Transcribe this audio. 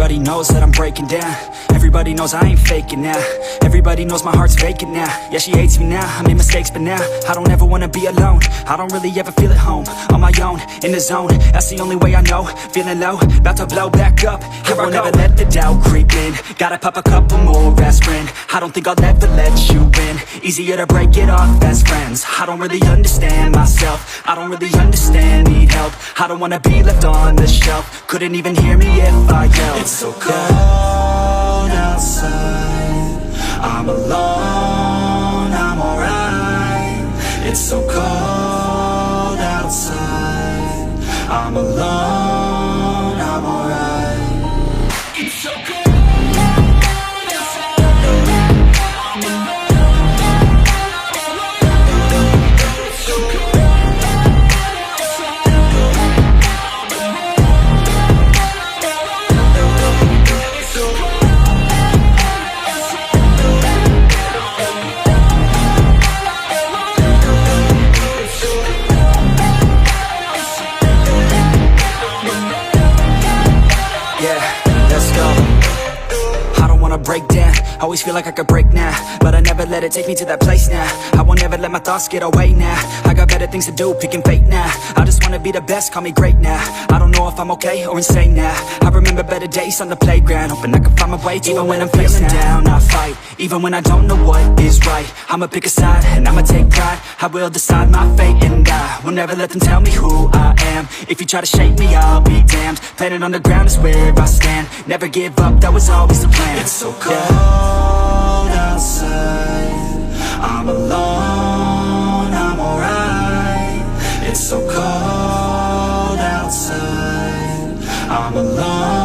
Everybody knows that I'm breaking down. Everybody knows I ain't faking now. Everybody knows my heart's vacant now. Yeah, she hates me now, I made mistakes, but now I don't ever wanna be alone. I don't really ever feel at home. On my own, in the zone, that's the only way I know. Feeling low, about to blow back up. Here I won't ever let the doubt creep in. Gotta pop a couple more aspirin. I don't think I'll ever let you in. Easier to break it off best friends. I don't really understand myself. I don't really understand, need help. I don't wanna be left on the shelf. Couldn't even hear me if I yelled. It's so cold outside, I'm alone, I'm alright. It's so cold outside, I'm alone, I'm alright. It's so cold. Break down, always feel like I could break now, but I never let it take me to that place now. I won't ever let my thoughts get away now. I got better things to do, picking fate now. I just wanna be the best, call me great now. I don't know if I'm okay or insane now. I remember better days on the playground, hoping I can find my way. Even when I'm feeling down, I fight. Even when I don't know what is right, I'ma pick a side and I'ma take pride. I will decide my fate and I will never let them tell me who I am. If you try to shake me, I'll be damned. Planet on the ground is where I stand. Never give up, that was always the plan. It's so cold outside, I'm alone, I'm alright. It's so cold outside, I'm alone.